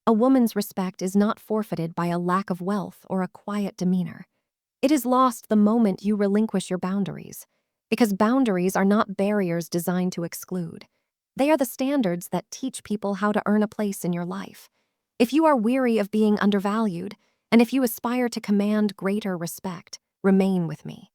A woman's respect is not forfeited by a lack of wealth or a quiet demeanor. It is lost the moment you relinquish your boundaries, because boundaries are not barriers designed to exclude. They are the standards that teach people how to earn a place in your life. If you are weary of being undervalued, and if you aspire to command greater respect, remain with me.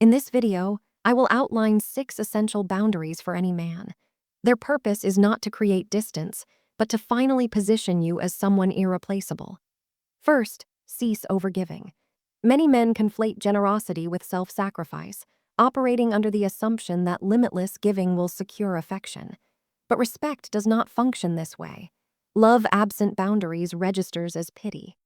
In this video, I will outline 6 essential boundaries for any man. Their purpose is not to create distance, but to finally position you as someone irreplaceable. First, cease overgiving. Many men conflate generosity with self-sacrifice, operating under the assumption that limitless giving will secure affection. But respect does not function this way. Love absent boundaries registers as pity.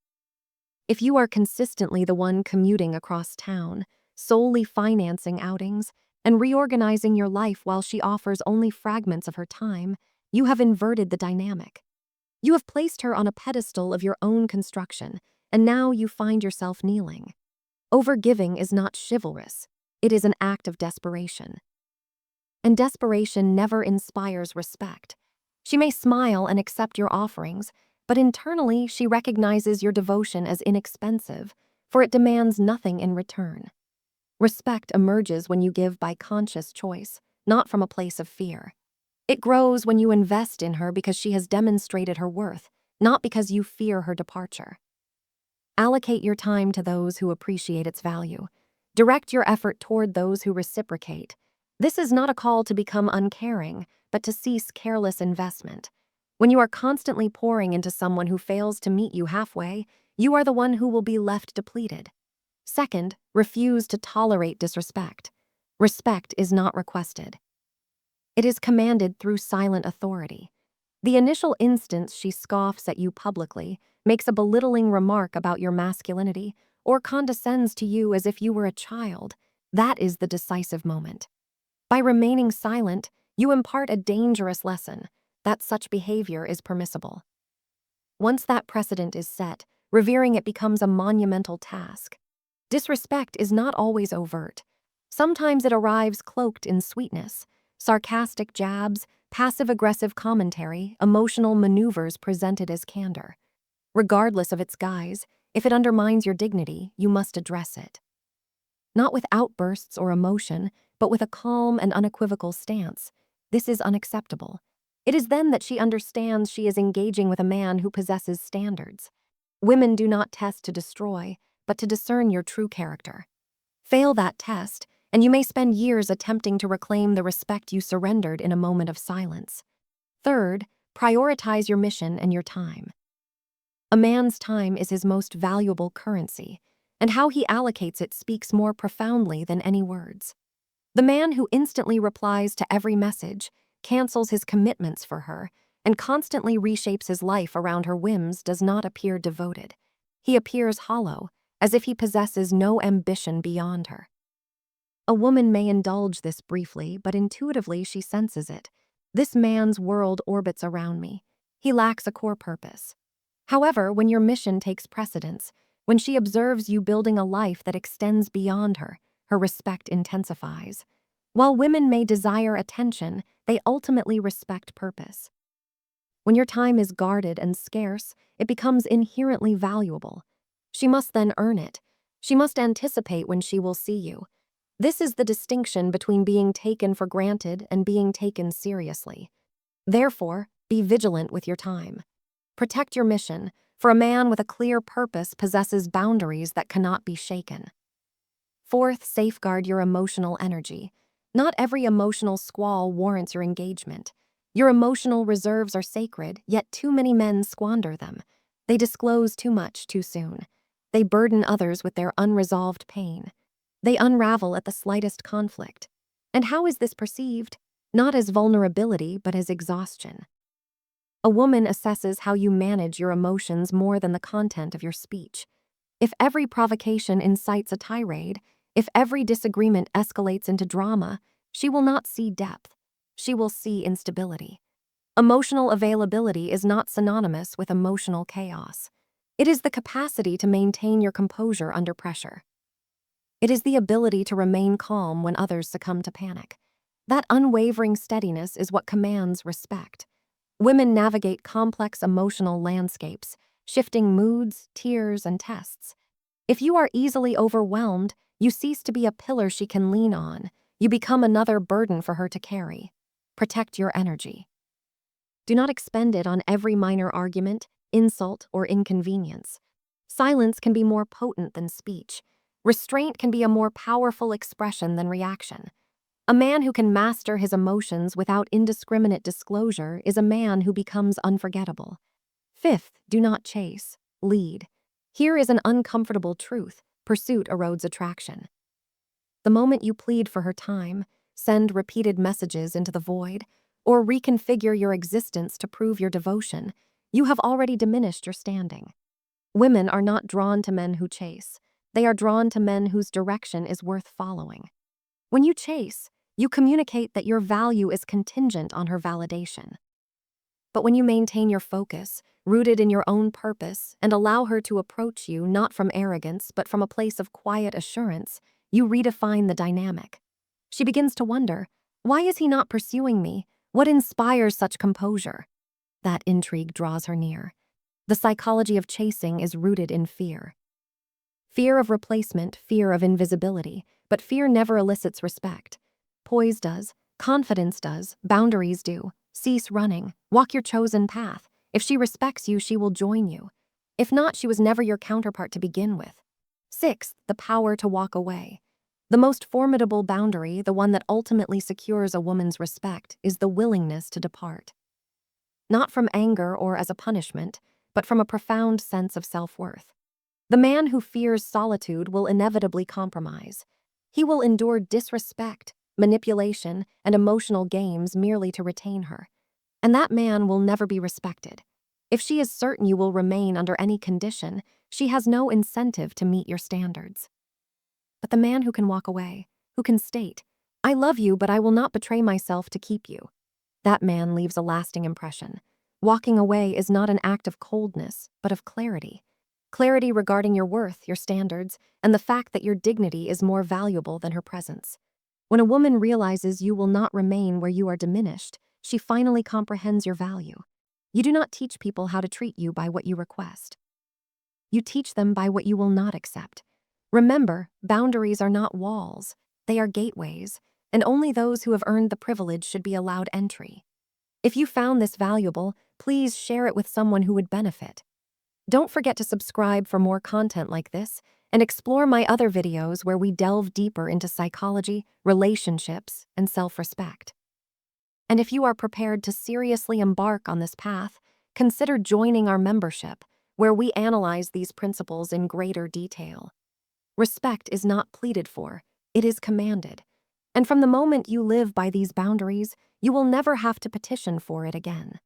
If you are consistently the one commuting across town, solely financing outings, and reorganizing your life while she offers only fragments of her time, you have inverted the dynamic. You have placed her on a pedestal of your own construction, and now you find yourself kneeling. Overgiving is not chivalrous. It is an act of desperation. And desperation never inspires respect. She may smile and accept your offerings, but internally she recognizes your devotion as inexpensive, for it demands nothing in return. Respect emerges when you give by conscious choice, not from a place of fear. It grows when you invest in her because she has demonstrated her worth, not because you fear her departure. Allocate your time to those who appreciate its value. Direct your effort toward those who reciprocate. This is not a call to become uncaring, but to cease careless investment. When you are constantly pouring into someone who fails to meet you halfway, you are the one who will be left depleted. Second, refuse to tolerate disrespect. Respect is not requested. It is commanded through silent authority. The initial instance she scoffs at you publicly, makes a belittling remark about your masculinity, or condescends to you as if you were a child. That is the decisive moment. By remaining silent, you impart a dangerous lesson that such behavior is permissible. Once that precedent is set, revering it becomes a monumental task. Disrespect is not always overt. Sometimes it arrives cloaked in sweetness, sarcastic jabs, passive-aggressive commentary, emotional maneuvers presented as candor. Regardless of its guise, if it undermines your dignity, you must address it. Not with outbursts or emotion, but with a calm and unequivocal stance. This is unacceptable. It is then that she understands she is engaging with a man who possesses standards. Women do not test to destroy, but to discern your true character. Fail that test, and you may spend years attempting to reclaim the respect you surrendered in a moment of silence. Third, prioritize your mission and your time. A man's time is his most valuable currency, and how he allocates it speaks more profoundly than any words. The man who instantly replies to every message, cancels his commitments for her, and constantly reshapes his life around her whims does not appear devoted. He appears hollow, as if he possesses no ambition beyond her. A woman may indulge this briefly, but intuitively she senses it. This man's world orbits around me. He lacks a core purpose. However, when your mission takes precedence, when she observes you building a life that extends beyond her, her respect intensifies. While women may desire attention, they ultimately respect purpose. When your time is guarded and scarce, it becomes inherently valuable. She must then earn it. She must anticipate when she will see you. This is the distinction between being taken for granted and being taken seriously. Therefore, be vigilant with your time. Protect your mission, for a man with a clear purpose possesses boundaries that cannot be shaken. Fourth, safeguard your emotional energy. Not every emotional squall warrants your engagement. Your emotional reserves are sacred, yet too many men squander them. They disclose too much too soon. They burden others with their unresolved pain. They unravel at the slightest conflict. And how is this perceived? Not as vulnerability, but as exhaustion. A woman assesses how you manage your emotions more than the content of your speech. If every provocation incites a tirade, if every disagreement escalates into drama, she will not see depth. She will see instability. Emotional availability is not synonymous with emotional chaos. It is the capacity to maintain your composure under pressure. It is the ability to remain calm when others succumb to panic. That unwavering steadiness is what commands respect. Women navigate complex emotional landscapes, shifting moods, tears, and tests. If you are easily overwhelmed, you cease to be a pillar she can lean on. You become another burden for her to carry. Protect your energy. Do not expend it on every minor argument, insult, or inconvenience. Silence can be more potent than speech. Restraint can be a more powerful expression than reaction. A man who can master his emotions without indiscriminate disclosure is a man who becomes unforgettable. Fifth, do not chase, lead. Here is an uncomfortable truth: pursuit erodes attraction. The moment you plead for her time, send repeated messages into the void, or reconfigure your existence to prove your devotion, you have already diminished your standing. Women are not drawn to men who chase. They are drawn to men whose direction is worth following. When you chase, you communicate that your value is contingent on her validation. But when you maintain your focus, rooted in your own purpose, and allow her to approach you not from arrogance but from a place of quiet assurance, you redefine the dynamic. She begins to wonder, why is he not pursuing me? What inspires such composure? That intrigue draws her near. The psychology of chasing is rooted in fear. Fear of replacement, fear of invisibility, but fear never elicits respect. Poise does, confidence does, boundaries do. Cease running, walk your chosen path. If she respects you, she will join you. If not, she was never your counterpart to begin with. Sixth, the power to walk away. The most formidable boundary, the one that ultimately secures a woman's respect, is the willingness to depart. Not from anger or as a punishment, but from a profound sense of self-worth. The man who fears solitude will inevitably compromise. He will endure disrespect, manipulation, and emotional games merely to retain her. And that man will never be respected. If she is certain you will remain under any condition, she has no incentive to meet your standards. But the man who can walk away, who can state, "I love you, but I will not betray myself to keep you," that man leaves a lasting impression. Walking away is not an act of coldness, but of clarity. Clarity regarding your worth, your standards, and the fact that your dignity is more valuable than her presence. When a woman realizes you will not remain where you are diminished, she finally comprehends your value. You do not teach people how to treat you by what you request. You teach them by what you will not accept. Remember, boundaries are not walls, they are gateways, and only those who have earned the privilege should be allowed entry. If you found this valuable, please share it with someone who would benefit. Don't forget to subscribe for more content like this, and explore my other videos where we delve deeper into psychology, relationships, and self-respect. And if you are prepared to seriously embark on this path, consider joining our membership, where we analyze these principles in greater detail. Respect is not pleaded for, it is commanded. And from the moment you live by these boundaries, you will never have to petition for it again.